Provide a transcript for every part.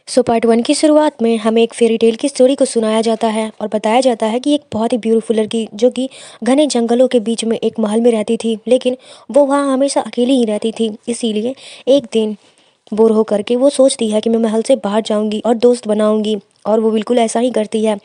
Part 1 की शुरुआत में हमें एक फेरी टेल की स्टोरी को सुनाया जाता है और बताया जाता है कि एक बहुत ही ब्यूटीफुल लड़की जो कि घने जंगलों के बीच में एक महल में रहती थी, लेकिन वो वहाँ हमेशा अकेली ही रहती थी। इसीलिए एक दिन बोर होकर के वो सोचती है कि मैं महल से बाहर जाऊंगी और दोस्त बनाऊंगी, और वो बिल्कुल ऐसा ही करती है।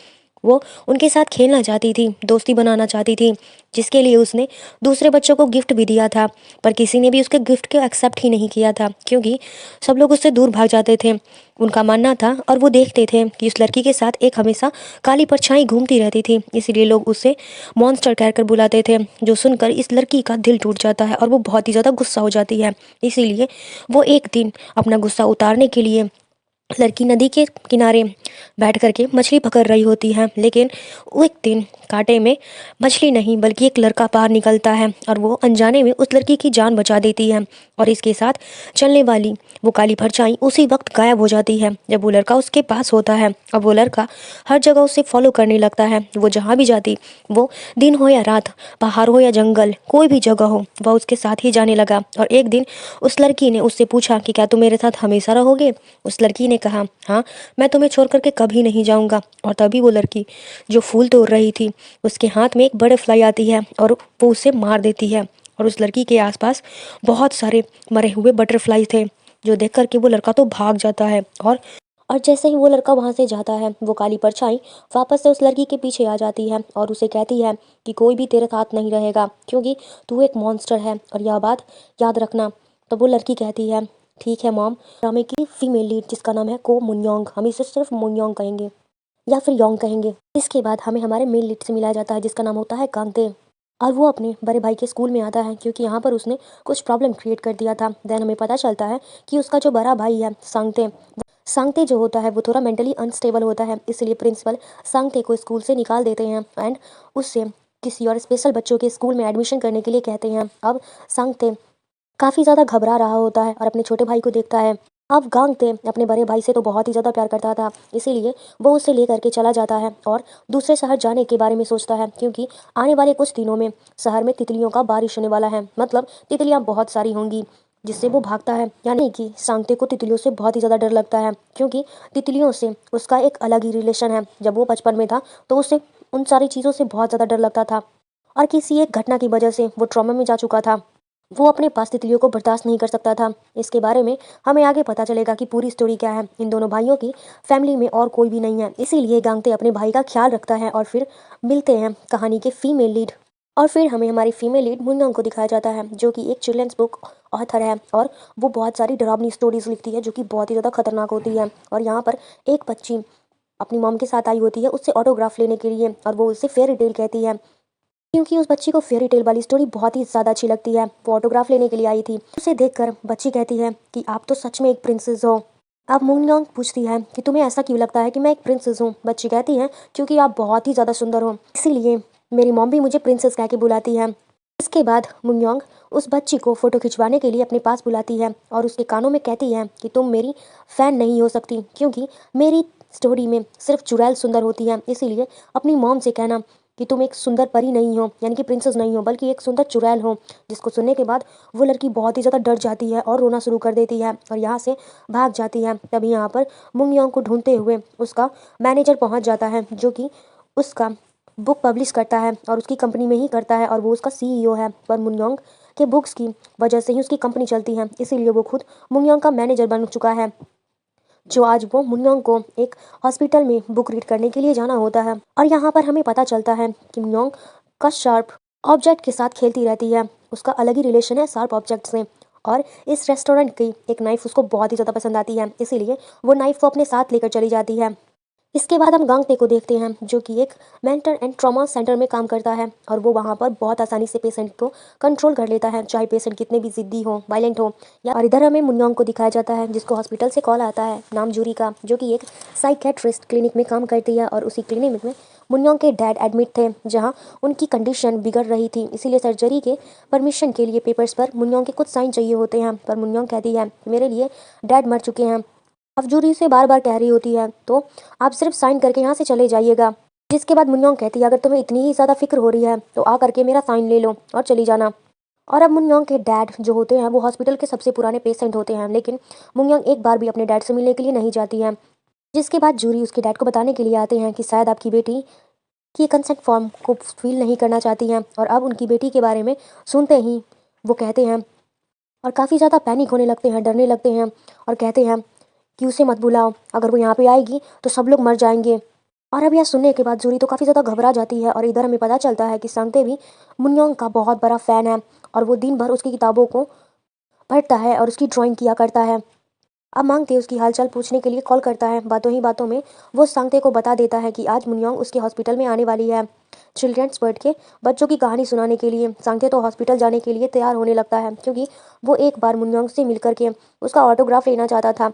वो उनके साथ खेलना चाहती थी, दोस्ती बनाना चाहती थी, जिसके लिए उसने दूसरे बच्चों को गिफ्ट भी दिया था। पर किसी ने भी उसके गिफ्ट को एक्सेप्ट ही नहीं किया था, क्योंकि सब लोग उससे दूर भाग जाते थे। उनका मानना था और वो देखते थे कि इस लड़की के साथ एक हमेशा काली परछाई घूमती रहती थी, इसीलिए लोग उसे मॉन्स्टर कहकर बुलाते थे। जो सुनकर इस लड़की का दिल टूट जाता है और वो बहुत ही ज़्यादा गुस्सा हो जाती है। इसीलिए वो एक दिन अपना गुस्सा उतारने के लिए लड़की नदी के किनारे बैठ करके मछली पकड़ रही होती है, लेकिन वो एक दिन कांटे में मछली नहीं बल्कि एक लड़का बाहर निकलता है और वो अनजाने में उस लड़की की जान बचा देती है। और इसके साथ चलने वाली वो काली परछाई उसी वक्त गायब हो जाती है जब वो लड़का उसके पास होता है। अब वो लड़का हर जगह उसे फॉलो करने लगता है। वो जहाँ भी जाती, वो दिन हो या रात, पहाड़ हो या जंगल, कोई भी जगह हो, वह उसके साथ ही जाने लगा। और एक दिन उस लड़की ने उससे पूछा कि क्या तुम मेरे साथ हमेशा रहोगे। उस लड़की ने कहा, हाँ, मैं तुम्हें छोड़ करके कभी नहीं जाऊंगा। और तभी वो लड़की जो फूल तोड़ रही थी, उसके हाथ में एक बटरफ्लाई आती है और वो उसे मार देती है। और उस लड़की के आसपास बहुत सारे मरे हुए बटरफ्लाई थे, जो देख करके वो लड़का तो भाग जाता है। और जैसे ही वो लड़का वहां से जाता है, वो काली परछाई वापस से उस लड़की के पीछे आ जाती है और उसे कहती है कि कोई भी तेरे साथ नहीं रहेगा, क्योंकि तू एक मॉन्स्टर है और यह बात याद रखना। तो वो लड़की कहती है, ठीक है मॉम। ड्रामे की फीमेल लीड जिसका नाम है को मुनयोंग, हम इसे सिर्फ मुनयोंग कहेंगे या फिर योंग कहेंगे। इसके बाद हमें हमारे मेल लीड से मिलाया जाता है जिसका नाम होता है कांगते। और वो अपने बड़े भाई के स्कूल में आता है क्योंकि यहाँ पर उसने कुछ प्रॉब्लम क्रिएट कर दिया था। देन हमें पता चलता है कि उसका जो बड़ा भाई है सांगते, सांगते जो होता है वो थोड़ा मेंटली अनस्टेबल होता है, इसलिए प्रिंसिपल सांगते को स्कूल से निकाल देते हैं एंड उससे किसी और स्पेशल बच्चों के स्कूल में एडमिशन करने के लिए कहते हैं। अब सांगते काफ़ी ज़्यादा घबरा रहा होता है और अपने छोटे भाई को देखता है। अब गांगते अपने बड़े भाई से तो बहुत ही ज़्यादा प्यार करता था, इसीलिए वो उसे लेकर के चला जाता है और दूसरे शहर जाने के बारे में सोचता है, क्योंकि आने वाले कुछ दिनों में शहर में तितलियों का बारिश होने वाला है, मतलब तितलियाँ बहुत सारी होंगी, जिससे वो भागता है। यानी कि सांगते को तितलियों से बहुत ही ज़्यादा डर लगता है, क्योंकि तितलियों से उसका एक अलग ही रिलेशन है। जब वो बचपन में था तो उसे उन सारी चीज़ों से बहुत ज़्यादा डर लगता था और किसी एक घटना की वजह से वो ट्रॉमा में जा चुका था। वो अपने पास तितलियों को बर्दाश्त नहीं कर सकता था। इसके बारे में हमें आगे पता चलेगा कि पूरी स्टोरी क्या है। इन दोनों भाइयों की फैमिली में और कोई भी नहीं है, इसीलिए गांगते अपने भाई का ख्याल रखता है। और फिर मिलते हैं कहानी के फीमेल लीड, और फिर हमें हमारी फीमेल लीड मुन्नोंग को दिखाया जाता है, जो कि एक चिल्ड्रंस बुक ऑथर है और वो बहुत सारी डरावनी स्टोरीज लिखती है जो कि बहुत ही ज़्यादा खतरनाक होती है। और यहाँ पर एक बच्ची अपनी मॉम के साथ आई होती है उससे ऑटोग्राफ लेने के लिए, और वो उससे फेयरी टेल कहती है, क्योंकि उस बच्ची को फेयरी टेल वाली स्टोरी बहुत ही ज़्यादा अच्छी लगती है। वो ऑटोग्राफ लेने के लिए आई थी। उसे देखकर बच्ची कहती है कि आप तो सच में एक प्रिंसेस हो। अब मुंगलोंग पूछती है कि तुम्हें ऐसा क्यों लगता है कि मैं एक प्रिंसेस हूँ। बच्ची कहती है क्योंकि आप बहुत ही ज़्यादा सुंदर हो, इसीलिए मेरी मॉम भी मुझे प्रिंसेस कह के बुलाती है। इसके बाद मुंगयोंग उस बच्ची को फ़ोटो खिंचवाने के लिए अपने पास बुलाती है और उसके कानों में कहती है कि तुम मेरी फ़ैन नहीं हो सकती, क्योंकि मेरी स्टोरी में सिर्फ चुड़ैल सुंदर होती है, इसीलिए अपनी मॉम से कहना कि तुम एक सुंदर परी नहीं हो, यानी कि प्रिंसेस नहीं हो, बल्कि एक सुंदर चुड़ैल हो। जिसको सुनने के बाद वो लड़की बहुत ही ज़्यादा डर जाती है और रोना शुरू कर देती है और यहाँ से भाग जाती है। तभी यहाँ पर मुंगयोंग को ढूंढते हुए उसका मैनेजर पहुँच जाता है, जो कि उसका बुक पब्लिश करता है और उसकी कंपनी में ही करता है, और वो उसका सीईओ है। पर मुंगयोंग के बुक्स की वजह से ही उसकी कंपनी चलती है, इसीलिए वो खुद मुंगयोंग का मैनेजर बन चुका है। जो आज वो मुन्योंग को एक हॉस्पिटल में बुक रीड करने के लिए जाना होता है। और यहाँ पर हमें पता चलता है कि मुन्योंग का शार्प ऑब्जेक्ट के साथ खेलती रहती है, उसका अलग ही रिलेशन है शार्प ऑब्जेक्ट से। और इस रेस्टोरेंट की एक नाइफ उसको बहुत ही ज़्यादा पसंद आती है, इसीलिए वो नाइफ को अपने साथ लेकर चली जाती है। इसके बाद हम गांगते को देखते हैं, जो कि एक मेंटल एंड ट्रॉमा सेंटर में काम करता है, और वो वहाँ पर बहुत आसानी से पेशेंट को कंट्रोल कर लेता है, चाहे पेशेंट कितने भी जिद्दी हो, वायलेंट हो या। और इधर हमें मुन्योंग को दिखाया जाता है जिसको हॉस्पिटल से कॉल आता है नाम जूरी का, जो कि एक साइकेट्रिस्ट क्लिनिक में काम करती है। और उसी क्लिनिक में मुन्योंग के डैड एडमिट थे, जहाँ उनकी कंडीशन बिगड़ रही थी, इसीलिए सर्जरी के परमिशन के लिए पेपर्स पर मुन्योंग के कुछ साइन चाहिए होते हैं। पर मुन्योंग कहती है मेरे लिए डैड मर चुके हैं। अब जूरी से बार बार कह रही होती है तो आप सिर्फ साइन करके यहाँ से चले जाइएगा। जिसके बाद मुन्योंग कहती है अगर तुम्हें इतनी ही ज़्यादा फिक्र हो रही है तो आ करके मेरा साइन ले लो और चली जाना। और अब मुन्योंग के डैड जो होते हैं वो हॉस्पिटल के सबसे पुराने पेशेंट होते हैं, लेकिन मुन्योंग एक बार भी अपने डैड से मिलने के लिए नहीं जाती है, जिसके बाद जूरी उसके डैड को बताने के लिए आते हैं कि शायद आपकी बेटी की कंसेंट फॉर्म को फिल नहीं करना चाहती हैं। और अब उनकी बेटी के बारे में सुनते ही वो कहते हैं और काफ़ी ज़्यादा पैनिक होने लगते हैं, डरने लगते हैं और कहते हैं कि उसे मत बुलाओ, अगर वो यहाँ पे आएगी तो सब लोग मर जाएंगे। और अब यह सुनने के बाद जूरी तो काफ़ी ज़्यादा घबरा जाती है और इधर हमें पता चलता है कि सांगते भी मुन्योंग का बहुत बड़ा फ़ैन है और वो दिन भर उसकी किताबों को पढ़ता है और उसकी ड्राइंग किया करता है। अब मांगते उसकी हालचाल पूछने के लिए कॉल करता है। बातों ही बातों में वो सांगते को बता देता है कि आज मुन्योंग उसके हॉस्पिटल में आने वाली है चिल्ड्रंस बर्ड के बच्चों की कहानी सुनाने के लिए। सांगते तो हॉस्पिटल जाने के लिए तैयार होने लगता है क्योंकि वो एक बार मुन्योंग से मिल करके उसका ऑटोग्राफ लेना चाहता था।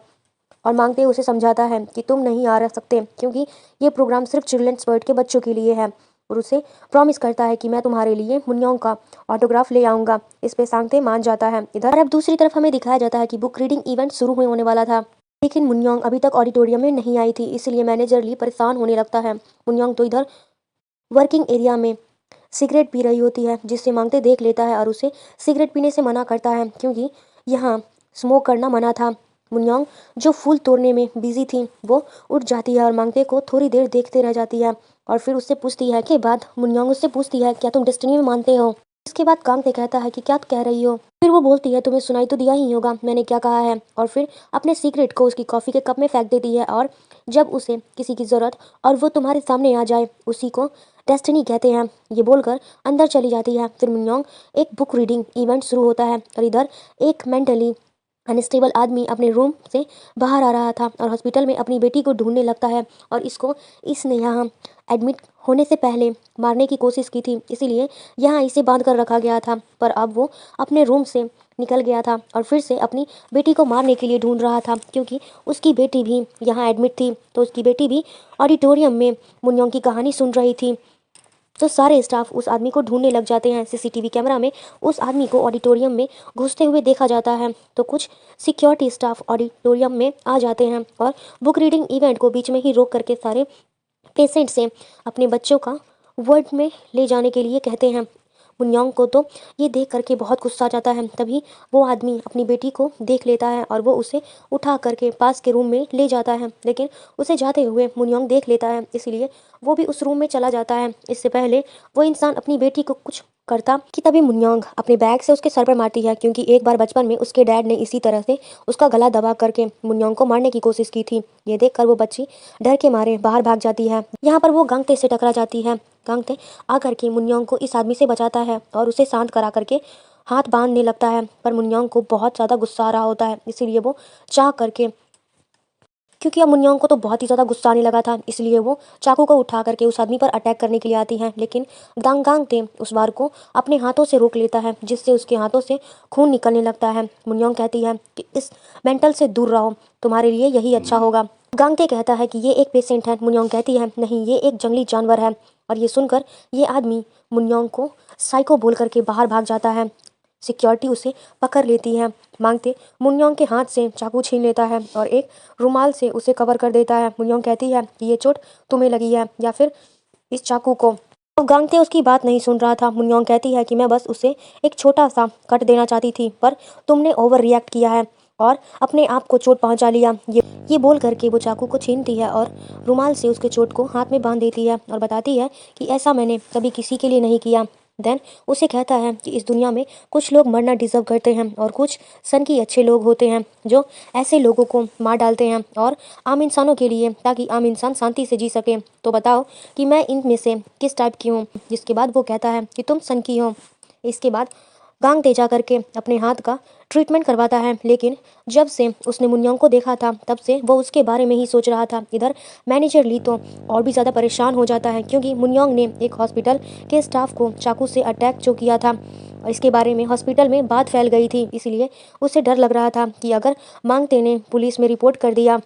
और मांगते उसे समझाता है कि तुम नहीं आ रह सकते क्योंकि ये प्रोग्राम सिर्फ चिल्ड्रंस बर्ड के बच्चों के लिए है। और उसे प्रॉमिस करता है कि मैं तुम्हारे लिए मुन्योंग का ऑटोग्राफ ले आऊँगा। इस पे सांगते मान जाता है। इधर अब दूसरी तरफ हमें दिखाया जाता है कि बुक रीडिंग इवेंट शुरू होने वाला था, लेकिन मुन्योंग अभी तक ऑडिटोरियम में नहीं आई थी, इसलिए मैनेजर ली परेशान होने लगता है। मुन्योंग तो इधर वर्किंग एरिया में सिगरेट पी रही होती है, जिससे मांगते देख लेता है और उसे सिगरेट पीने से मना करता है क्योंकि यहाँ स्मोक करना मना था। मुन्योंग जो फूल तोड़ने में बिजी थी वो उठ जाती है और मांगते को थोड़ी देर देखते रह जाती है और फिर उससे पूछती है के बाद मुन्योंग उससे पूछती है क्या तुम डेस्टिनी में मानते हो। इसके बाद कांगते कहता है कि क्या कह रही हो। फिर वो बोलती है तुम्हें सुनाई तो दिया ही होगा मैंने क्या कहा है, और फिर अपने सीक्रेट को उसकी कॉफ़ी के कप में फेंक देती है। और जब उसे किसी की ज़रूरत और वो तुम्हारे सामने आ जाए उसी को डेस्टिनी कहते हैं, ये बोलकर अंदर चली जाती है। फिर मिन्योंग एक बुक रीडिंग इवेंट शुरू होता है और इधर एक मेंटली अनस्टेबल आदमी अपने रूम से बाहर आ रहा था और हॉस्पिटल में अपनी बेटी को ढूंढने लगता है और इसने यहाँ एडमिट होने से पहले मारने की कोशिश की थी, इसीलिए यहाँ इसे बांध कर रखा गया था। पर अब वो अपने रूम से निकल गया था और फिर से अपनी बेटी को मारने के लिए ढूंढ रहा था क्योंकि उसकी बेटी भी यहाँ एडमिट थी। तो उसकी बेटी भी ऑडिटोरियम में मुन्योंग की कहानी सुन रही थी। तो सारे स्टाफ उस आदमी को ढूंढने लग जाते हैं। सीसीटीवी कैमरा में उस आदमी को ऑडिटोरियम में घुसते हुए देखा जाता है। तो कुछ सिक्योरिटी स्टाफ ऑडिटोरियम में आ जाते हैं और बुक रीडिंग इवेंट को बीच में ही रोक करके सारे पेशेंट से अपने बच्चों का वर्ड में ले जाने के लिए कहते हैं। मुन्योंग को तो ये देख करके बहुत गुस्सा आ जाता है। तभी वो आदमी अपनी बेटी को देख लेता है और वो उसे उठा करके पास के रूम में ले जाता है, लेकिन उसे जाते हुए मुन्योंग देख लेता है, इसलिए वो भी उस रूम में चला जाता है। इससे पहले वो इंसान अपनी बेटी को कुछ करता कि तभी मुन्योंग अपने बैग से उसके सर पर मारती है क्योंकि एक बार बचपन में उसके डैड ने इसी तरह से उसका गला दबा करके मुन्योंग को मारने की कोशिश की थी। ये देखकर वो बच्ची डर के मारे बाहर भाग जाती है। यहाँ पर वो गांगते से टकरा जाती है। गांगते आकर के मुन्योंग को इस आदमी से बचाता है और उसे शांत करा करके हाथ बांधने लगता है। पर मुन्योंग को बहुत ज़्यादा गुस्सा आ रहा होता है, इसीलिए वो चाह करके क्योंकि अब मुन्योंग को तो बहुत ही ज़्यादा गुस्सा आने लगा था, इसलिए वो चाकू को उठा करके उस आदमी पर अटैक करने के लिए आती है। लेकिन गांगते उस वार को अपने हाथों से रोक लेता है, जिससे उसके हाथों से खून निकलने लगता है। मुन्योंग कहती है कि इस मेंटल से दूर रहो, तुम्हारे लिए यही अच्छा होगा। गांगते कहता है कि ये एक पेशेंट है। मुन्योंग कहती है नहीं, ये एक जंगली जानवर है। और ये सुनकर ये आदमी मुन्योंग को साइको बोल करके बाहर भाग जाता है। सिक्योरिटी उसे पकड़ लेती है। मांगते मुन्योंग के हाथ से चाकू छीन लेता है और एक रुमाल से उसे कवर कर देता है। मुन्योंग कहती है कि ये चोट तुम्हें लगी है या फिर इस चाकू को। तो गांगते उसकी बात नहीं सुन रहा था। मुन्योंग कहती है कि मैं बस उसे एक छोटा सा कट देना चाहती थी, पर तुमने ओवर रिएक्ट किया है और अपने आप को चोट पहुंचा लिया। ये बोल करके वो चाकू को छीनती है और रुमाल से उसके चोट को हाथ में बांध देती है और बताती है कि ऐसा मैंने कभी किसी के लिए नहीं किया। देन उसे कहता है कि इस दुनिया में कुछ लोग मरना डिजर्व करते हैं और कुछ सन की अच्छे लोग होते हैं जो ऐसे लोगों को मार डालते हैं और आम इंसानों के लिए, ताकि आम इंसान शांति से जी सके। तो बताओ कि मैं इनमें से किस टाइप की हूँ। जिसके बाद वो कहता है कि तुम सन की हो। इसके बाद गांगते जा करके अपने हाथ का ट्रीटमेंट करवाता है, लेकिन जब से उसने मुन्योंग को देखा था तब से वो उसके बारे में ही सोच रहा था। इधर मैनेजर ली तो और भी ज़्यादा परेशान हो जाता है क्योंकि मुन्योंग ने एक हॉस्पिटल के स्टाफ को चाकू से अटैक जो किया था और इसके बारे में हॉस्पिटल में बात फैल गई थी, इसलिए उसे डर लग रहा था कि अगर मांगते ने पुलिस में रिपोर्ट कर दिया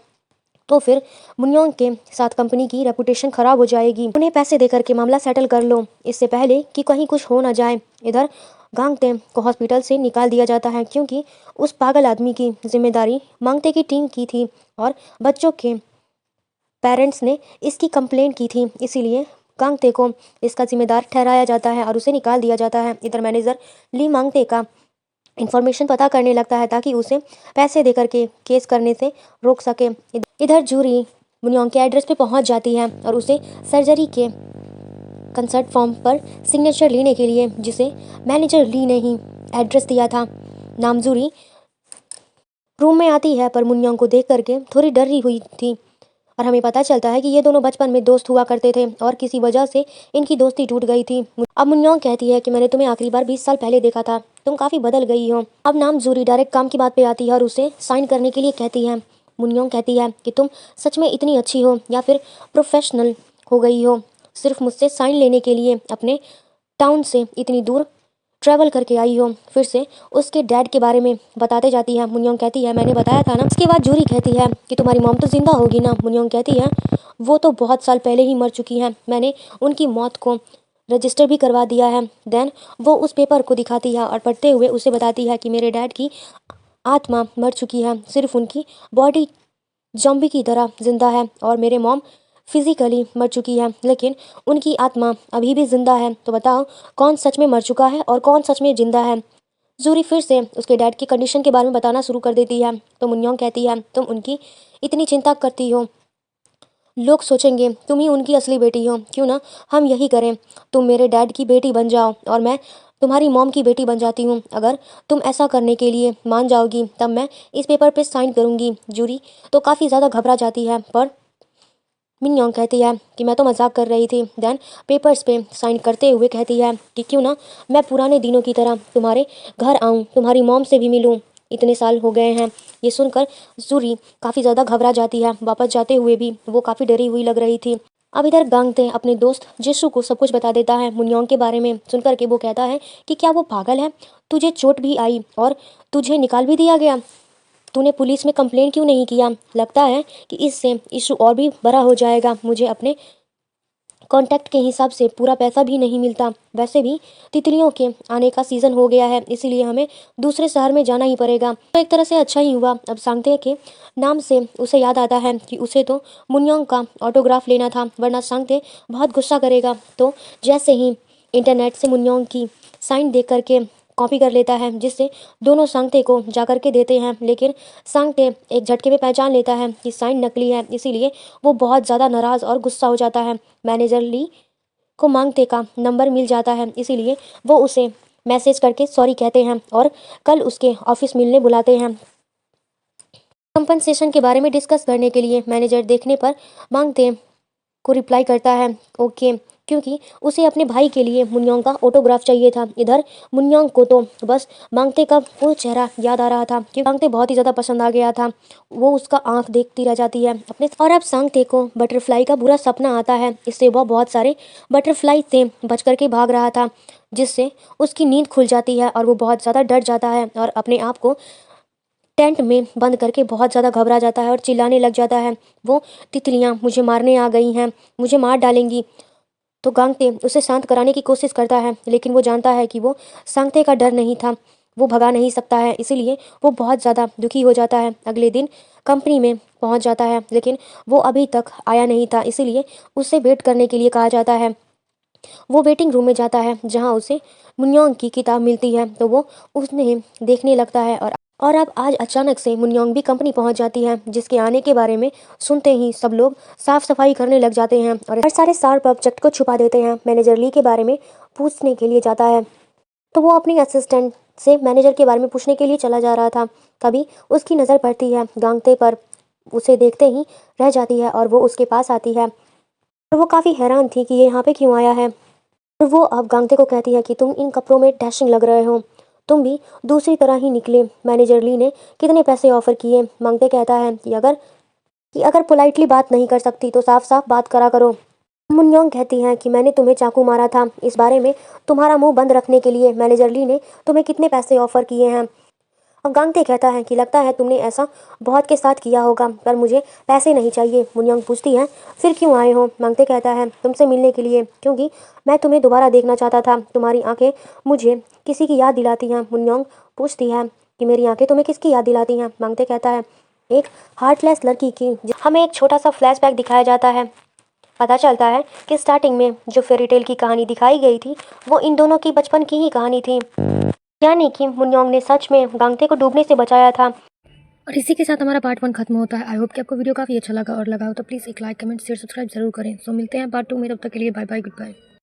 तो फिर मुन्योंग के साथ कंपनी की रेपुटेशन खराब हो जाएगी। उन्हें पैसे देकर के मामला सेटल कर लो इससे पहले कि कहीं कुछ हो ना जाए। इधर गांगते को हॉस्पिटल से निकाल दिया जाता है क्योंकि उस पागल आदमी की जिम्मेदारी मांगते की टीम की थी और बच्चों के पेरेंट्स ने इसकी कंप्लेंट की थी, इसीलिए गांगते को इसका जिम्मेदार ठहराया जाता है और उसे निकाल दिया जाता है। इधर मैनेजर ली मांगते का इन्फॉर्मेशन पता करने लगता है ताकि उसे पैसे देकर के केस करने से रोक सके। इधर जूरी मुन्योंग के एड्रेस पे पहुंच जाती है और उसे सर्जरी के कंसर्ट फॉर्म पर सिग्नेचर लेने के लिए, जिसे मैनेजर ली ने ही एड्रेस दिया था, नामजूरी रूम में आती है पर मुन्योंग को देख करके थोड़ी डरी हुई थी। और हमें पता चलता है कि ये दोनों बचपन में दोस्त हुआ करते थे और किसी वजह से इनकी दोस्ती टूट गई थी। अब मुन्योंग कहती है कि मैंने तुम्हें आखिरी बार 20 साल पहले देखा था, तुम काफ़ी बदल गई हो। अब नामजूरी डायरेक्ट काम की बात पे आती है और उसे साइन करने के लिए कहती है। मुन्योंग कहती है कि तुम सच में इतनी अच्छी हो या फिर प्रोफेशनल हो गई हो, सिर्फ मुझसे साइन लेने के लिए अपने टाउन से इतनी दूर ट्रैवल करके आई हो। फिर से उसके डैड के बारे में बताते जाती है। मुन्योंग कहती है मैंने बताया था ना। इसके बाद जूरी कहती है कि तुम्हारी मॉम तो जिंदा होगी ना। मुन्योंग कहती है वो तो बहुत साल पहले ही मर चुकी है, मैंने उनकी मौत को रजिस्टर भी करवा दिया है। देन वो उस पेपर को दिखाती है और पढ़ते हुए उसे बताती है कि मेरे डैड की आत्मा मर चुकी है, सिर्फ उनकी बॉडी जॉम्बी की तरह जिंदा है और मेरे मॉम फिजिकली मर चुकी है लेकिन उनकी आत्मा अभी भी जिंदा है। तो बताओ कौन सच में मर चुका है और कौन सच में जिंदा है। जूरी फिर से उसके डैड की कंडीशन के बारे में बताना शुरू कर देती है। तो मुन्योंग कहती है तुम उनकी इतनी चिंता करती हो, लोग सोचेंगे तुम ही उनकी असली बेटी हो, क्यों ना हम यही करें, तुम मेरे डैड की बेटी बन जाओ और मैं तुम्हारी मॉम की बेटी बन जाती हूँ। अगर तुम ऐसा करने के लिए मान जाओगी तब मैं इस पेपर पे साइन करूँगी। जूरी तो काफ़ी ज़्यादा घबरा जाती है पर मिन्योंग कहती है कि मैं तो मजाक कर रही थी। देन पेपर्स पे साइन करते हुए कहती है कि क्यों ना मैं पुराने दिनों की तरह तुम्हारे घर आऊँ, तुम्हारी मॉम से भी मिलूँ, इतने साल हो गए हैं। ये सुनकर जूरी काफ़ी ज़्यादा घबरा जाती है। वापस जाते हुए भी वो काफ़ी डरी हुई लग रही थी। अब इधर गांगते अपने दोस्त जिसू को सब कुछ बता देता है मुन्योंग के बारे में। सुनकर के वो कहता है कि क्या वो पागल है, तुझे चोट भी आई और तुझे निकाल भी दिया गया, तूने पुलिस में कंप्लेन क्यों नहीं किया। लगता है कि इससे इशू और भी बड़ा हो जाएगा, मुझे अपने कॉन्टैक्ट के हिसाब से पूरा पैसा भी नहीं मिलता। वैसे भी तितलियों के आने का सीज़न हो गया है, इसीलिए हमें दूसरे शहर में जाना ही पड़ेगा। तो एक तरह से अच्छा ही हुआ। अब सांगते के नाम से उसे याद आता है कि उसे तो मुन्योंग का ऑटोग्राफ लेना था, वरना सांगते बहुत गुस्सा करेगा। तो जैसे ही इंटरनेट से मुन्योंग की साइन देख करके कॉपी कर लेता है, जिससे दोनों सांगते को जा कर के देते हैं। लेकिन सांगते एक झटके में पहचान लेता है कि साइन नकली है, इसीलिए वो बहुत ज़्यादा नाराज़ और गुस्सा हो जाता है। मैनेजर ली को मांगते का नंबर मिल जाता है, इसीलिए वो उसे मैसेज करके सॉरी कहते हैं और कल उसके ऑफिस मिलने बुलाते हैं। कंपनसेशन के बारे में डिस्कस करने के लिए मैनेजर देखने पर मांगते को रिप्लाई करता है ओके, क्योंकि उसे अपने भाई के लिए मुन्योंग का ऑटोग्राफ चाहिए था। इधर मुन्योंग को तो बस मांगते का वो चेहरा याद आ रहा था कि मांगते बहुत ही ज़्यादा पसंद आ गया था। वो उसका आंख देखती रह जाती है अपने। और अब सांगते को बटरफ्लाई का बुरा सपना आता है, इससे वह बहुत सारे बटरफ्लाई से बच करके भाग रहा था, जिससे उसकी नींद खुल जाती है और वो बहुत ज़्यादा डर जाता है और अपने आप को टेंट में बंद करके बहुत ज़्यादा घबरा जाता है और चिल्लाने लग जाता है वो तितलियाँ मुझे मारने आ गई हैं, मुझे मार डालेंगी। तो गांगते उसे शांत कराने की कोशिश करता है, लेकिन वो जानता है कि वो सांगते का डर नहीं था, वो भगा नहीं सकता है, इसीलिए वो बहुत ज़्यादा दुखी हो जाता है। अगले दिन कंपनी में पहुंच जाता है, लेकिन वो अभी तक आया नहीं था, इसीलिए उसे वेट करने के लिए कहा जाता है। वो वेटिंग रूम में जाता है जहाँ उसे मुन्योंग की किताब मिलती है, तो वो उसने देखने लगता है। और अब आज अचानक से मुन्योंग भी कंपनी पहुंच जाती है, जिसके आने के बारे में सुनते ही सब लोग साफ सफाई करने लग जाते हैं और हर सारे शार्प ऑब्जेक्ट को छुपा देते हैं। मैनेजर ली के बारे में पूछने के लिए जाता है, तो वो अपनी असिस्टेंट से मैनेजर के बारे में पूछने के लिए चला जा रहा था। तभी उसकी नज़र पड़ती है गांगते पर, उसे देखते ही रह जाती है और वो उसके पास आती है और वो काफ़ी हैरान थी कि ये यहाँ पे क्यों आया है। और वो अब गांगते को कहती है कि तुम इन कपड़ों में डैशिंग लग रहे हो, तुम भी दूसरी तरह ही निकले। मैनेजर ली ने कितने पैसे ऑफर किए। मांगते कहता है कि अगर पोलाइटली बात नहीं कर सकती तो साफ साफ बात करा करो। मुन्योंग कहती है कि मैंने तुम्हें चाकू मारा था, इस बारे में तुम्हारा मुंह बंद रखने के लिए मैनेजर ली ने तुम्हें कितने पैसे ऑफर किए हैं। अब गांगते कहता है कि लगता है तुमने ऐसा बहुत के साथ किया होगा, पर मुझे पैसे नहीं चाहिए। मुन्योंग पूछती है फिर क्यों आए हो। मांगते कहता है तुमसे मिलने के लिए, क्योंकि मैं तुम्हें दोबारा देखना चाहता था, तुम्हारी आंखें मुझे किसी की याद दिलाती हैं। मुन्योंग पूछती है कि मेरी आंखें तुम्हें किसकी याद दिलाती हैं। मांगते कहता है एक हार्टलेस लड़की की। हमें एक छोटा सा फ्लैशबैक दिखाया जाता है। पता चलता है कि स्टार्टिंग में जो फेरी टेल की कहानी दिखाई गई थी वो इन दोनों की बचपन की ही कहानी थी, यानी कि मुन्योंग ने सच में गांगते को डूबने से बचाया था। और इसी के साथ हमारा पार्ट 1 खत्म होता है। आई होप कि आपको वीडियो काफ़ी अच्छा लगा, और लगा हो तो प्लीज़ एक लाइक, कमेंट, शेयर, सब्सक्राइब ज़रूर करें। सो मिलते हैं पार्ट 2 में, तब तक के लिए बाय बाय, गुड बाय।